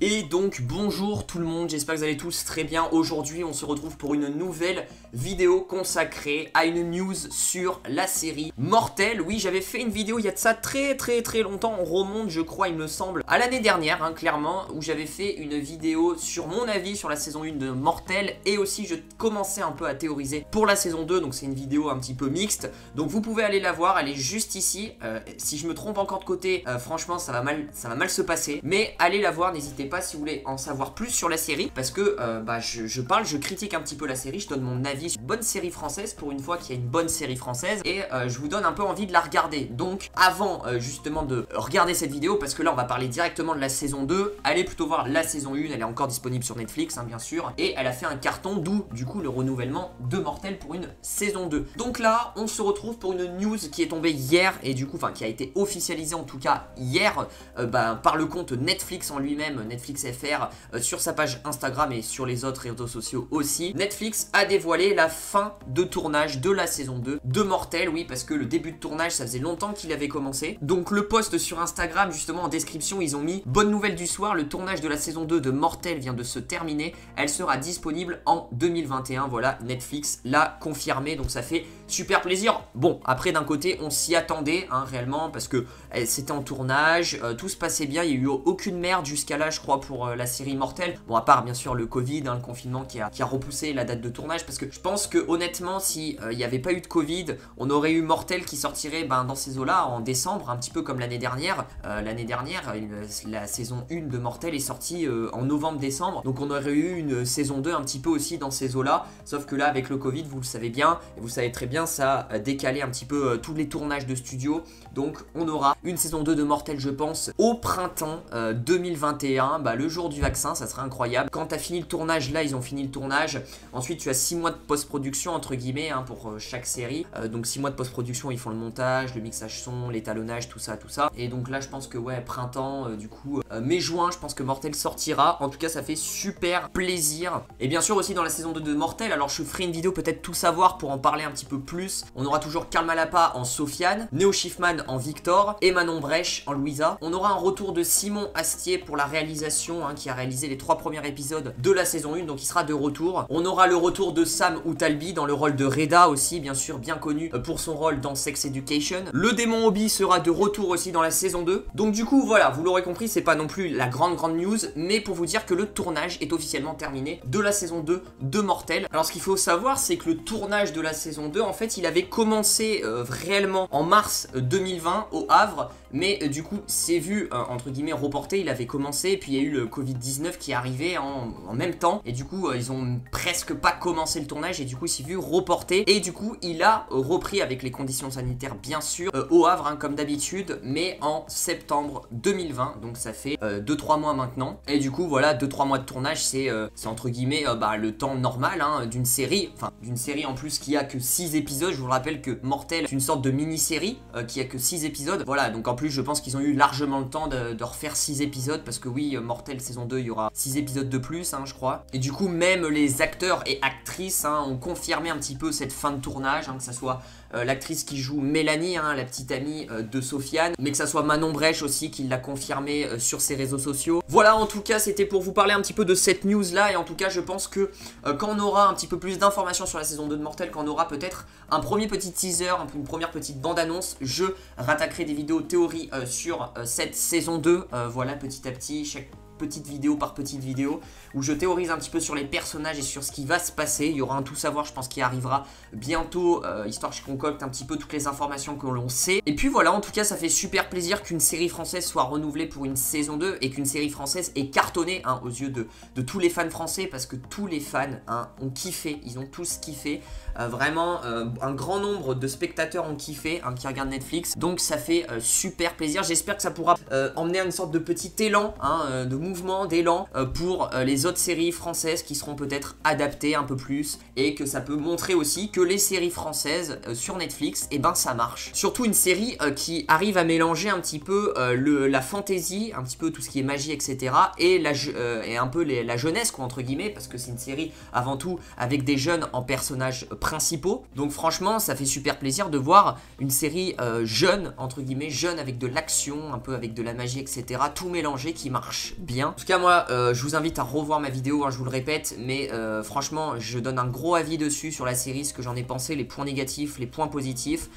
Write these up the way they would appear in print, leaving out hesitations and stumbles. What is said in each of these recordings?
Et donc bonjour tout le monde, j'espère que vous allez tous très bien. Aujourd'hui on se retrouve pour une nouvelle vidéo consacrée à une news sur la série Mortel. Oui, j'avais fait une vidéo il y a de ça très longtemps, on remonte je crois il me semble à l'année dernière clairement, où j'avais fait une vidéo sur mon avis sur la saison 1 de Mortel. Et aussi je commençais un peu à théoriser pour la saison 2, donc c'est une vidéo un petit peu mixte. Donc vous pouvez aller la voir, elle est juste ici. Si je me trompe encore de côté, franchement ça va mal se passer. Mais allez la voir, n'hésitez pas si vous voulez en savoir plus sur la série, parce que je critique un petit peu la série, je donne mon avis sur une bonne série française, pour une fois qu'il y a une bonne série française, et je vous donne un peu envie de la regarder. Donc avant justement de regarder cette vidéo, parce que là on va parler directement de la saison 2, allez plutôt voir la saison 1, elle est encore disponible sur Netflix bien sûr, et elle a fait un carton, d'où du coup le renouvellement de Mortel pour une saison 2. Donc là on se retrouve pour une news qui est tombée hier, et du coup qui a été officialisée en tout cas hier par le compte Netflix en lui-même, Netflix FR, sur sa page Instagram et sur les autres réseaux sociaux aussi. Netflix a dévoilé la fin de tournage de la saison 2 de Mortel, oui, parce que le début de tournage ça faisait longtemps qu'il avait commencé. Donc le post sur Instagram, justement en description, ils ont mis: bonne nouvelle du soir, le tournage de la saison 2 de Mortel vient de se terminer, elle sera disponible en 2021. Voilà, Netflix l'a confirmé, donc ça fait super plaisir. Bon, après d'un côté on s'y attendait réellement, parce que c'était en tournage, tout se passait bien, il n'y a eu aucune merde jusqu'à là je crois pour la série Mortel. Bon, à part bien sûr le Covid, le confinement qui a repoussé la date de tournage, parce que je pense que honnêtement si il n'y avait pas eu de Covid, on aurait eu Mortel qui sortirait dans ces eaux-là en décembre, un petit peu comme l'année dernière. La saison 1 de Mortel est sortie en novembre-décembre, donc on aurait eu une saison 2 un petit peu aussi dans ces eaux-là, sauf que là avec le Covid, vous le savez bien, et vous savez très bien, ça a décalé un petit peu tous les tournages de studio. Donc on aura une saison 2 de Mortel je pense au printemps 2021, le jour du vaccin, ça serait incroyable. Quand tu as fini le tournage, là ils ont fini le tournage, ensuite tu as 6 mois de post-production entre guillemets pour chaque série, donc 6 mois de post-production, ils font le montage, le mixage son, l'étalonnage, tout ça, et donc là je pense que ouais, printemps, du coup mai-juin, je pense que Mortel sortira. En tout cas ça fait super plaisir. Et bien sûr aussi dans la saison 2 de Mortel, alors je ferai une vidéo peut-être tout savoir pour en parler un petit peu plus, on aura toujours Karl Malapa en Sofiane, Neo Schiffman en Victor et Manon Brèche en Louisa. On aura un retour de Simon Astier pour la réalisation, qui a réalisé les 3 premiers épisodes de la saison 1, donc il sera de retour. On aura le retour de Sam Outalbi dans le rôle de Reda aussi, bien sûr, bien connu pour son rôle dans Sex Education. Le démon Obi sera de retour aussi dans la saison 2. Donc du coup voilà, vous l'aurez compris, c'est pas non plus la grande news, mais pour vous dire que le tournage est officiellement terminé de la saison 2 de Mortel. Alors ce qu'il faut savoir, c'est que le tournage de la saison 2, en fait, il avait commencé réellement en mars 2020 au Havre, mais du coup c'est vu entre guillemets reporté, il avait commencé, et puis il y a eu le Covid-19 qui est arrivé en même temps, et du coup ils ont presque pas commencé le tournage, et du coup il s'est vu reporté, et du coup il a repris avec les conditions sanitaires bien sûr au Havre comme d'habitude, mais en septembre 2020, donc ça fait 2-3 mois maintenant. Et du coup voilà, 2-3 mois de tournage, c'est entre guillemets le temps normal d'une série, d'une série en plus qui a que 6 épisodes. Je vous rappelle que Mortel est une sorte de mini-série qui a que 6 épisodes, voilà, donc en plus je pense qu'ils ont eu largement le temps de refaire 6 épisodes, parce que oui, Mortel saison 2 il y aura 6 épisodes de plus je crois. Et du coup même les acteurs et actrices ont confirmé un petit peu cette fin de tournage, que ça soit l'actrice qui joue Mélanie, la petite amie de Sofiane, mais que ça soit Manon Brèche aussi qui l'a confirmé sur ses réseaux sociaux. Voilà, en tout cas c'était pour vous parler un petit peu de cette news là, et en tout cas je pense que quand on aura un petit peu plus d'informations sur la saison 2 de Mortel, quand on aura peut-être un premier petit teaser, une première petite bande-annonce, je rattaquerai des vidéos théorie sur cette saison 2, voilà, petit à petit, chaque petite vidéo par petite vidéo, où je théorise un petit peu sur les personnages et sur ce qui va se passer. Il y aura un tout savoir je pense qui arrivera bientôt, histoire que je concocte un petit peu toutes les informations que l'on sait. Et puis voilà, en tout cas ça fait super plaisir qu'une série française soit renouvelée pour une saison 2, et qu'une série française ait cartonné aux yeux de tous les fans français, parce que tous les fans ont kiffé, ils ont tous kiffé, vraiment un grand nombre de spectateurs ont kiffé qui regardent Netflix, donc ça fait super plaisir. J'espère que ça pourra emmener à une sorte de petit élan, de mouvement, d'élan pour les autres séries françaises qui seront peut-être adaptées un peu plus, et que ça peut montrer aussi que les séries françaises sur Netflix, ça marche. Surtout une série qui arrive à mélanger un petit peu la fantasy, un petit peu tout ce qui est magie, etc. et un peu la jeunesse quoi, entre guillemets, parce que c'est une série avant tout avec des jeunes en personnages principaux. Donc franchement ça fait super plaisir de voir une série jeune, entre guillemets jeune, avec de l'action, un peu avec de la magie, etc. tout mélangé qui marche bien. bien. En tout cas moi je vous invite à revoir ma vidéo, hein, je vous le répète, mais franchement je donne un gros avis dessus sur la série, ce que j'en ai pensé, les points négatifs, les points positifs.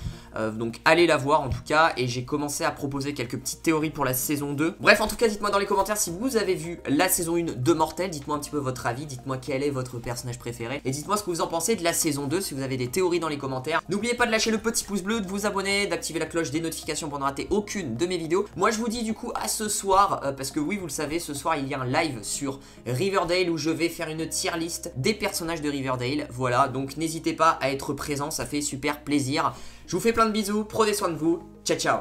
Donc allez la voir en tout cas, et j'ai commencé à proposer quelques petites théories pour la saison 2. Bref, en tout cas dites-moi dans les commentaires si vous avez vu la saison 1 de Mortel, dites-moi un petit peu votre avis, dites-moi quel est votre personnage préféré, et dites-moi ce que vous en pensez de la saison 2 si vous avez des théories dans les commentaires. N'oubliez pas de lâcher le petit pouce bleu, de vous abonner, d'activer la cloche des notifications pour ne rater aucune de mes vidéos. Moi je vous dis du coup à ce soir, parce que oui vous le savez, ce soir il y a un live sur Riverdale où je vais faire une tier list des personnages de Riverdale. Voilà, donc n'hésitez pas à être présent, ça fait super plaisir. Je vous fais plein de bisous, prenez soin de vous, ciao ciao.